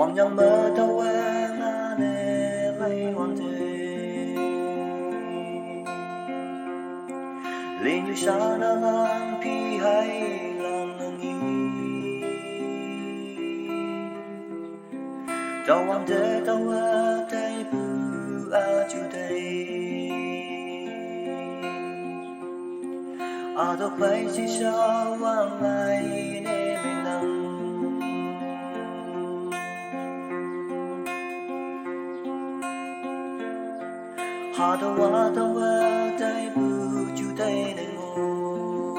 Hoàng nhang mơ tao quen nè lấy hoàng thế lên như sa na lang pi hay lang ngi tao hoàng thế tao ở đây bu a chu đây a đâu phải chỉ sao hoàng ngày nè mình nắng hà đâu ở đây bu chu đây nè ngô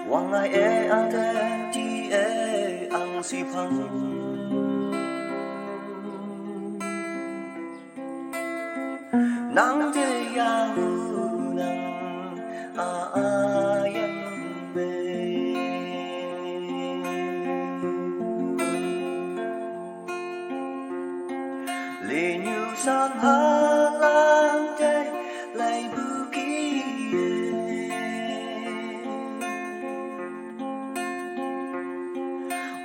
hoàng ngày a đây chi ang si phăng nắng thế ya hu nắng yan về lên như san hà lang đây lại bu kia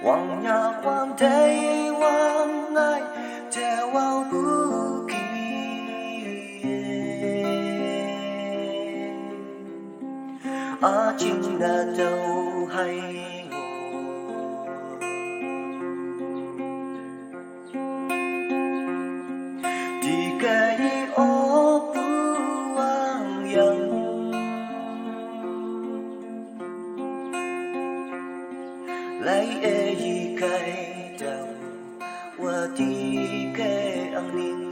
hoàng nhà hoàng thế hoàng ngày theo vào bu chính là đâu hay thì cái ô buông yang lấy gì cái đầu và thì cái ang ninh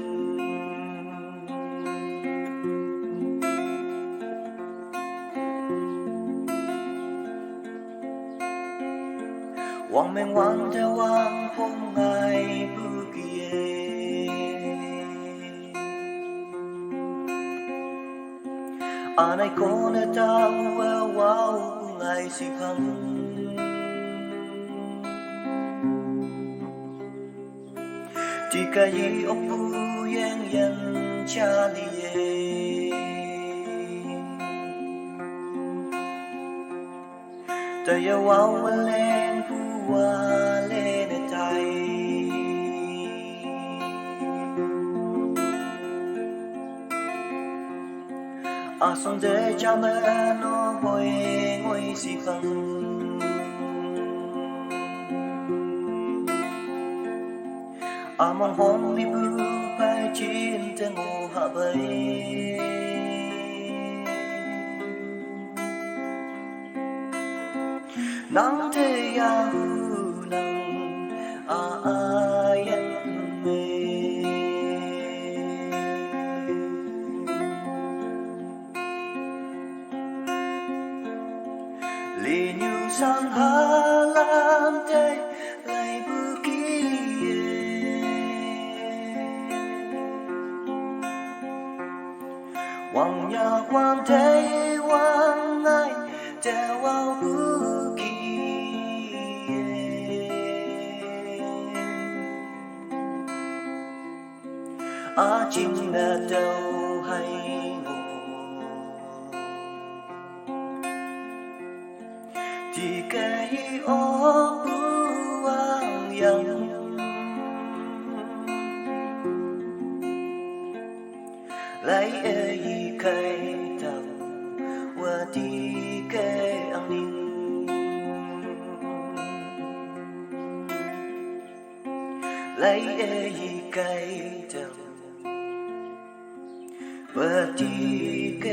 hoàng men hoàng theo hoàng phong ngày bu kia này có nơi tao wow ngày si phăng chỉ cái gì ông bu yên cha liê ta yêu wow lên qua lên tay xong để cha mẹ nó ngồi si phăng mong hôn đi bu bay chín tên ngô hạ bay nắng thế ya hu nắng yan mê liền như san hà lam đây lại bu kia hoàng nhà hoàng thế hoàng ngày theo vào bu chính là đâu hay ngộ thì cái ô buông yang lấy gì cái đầu và thì cái ang ninh lấy gì cái đầu và thì cái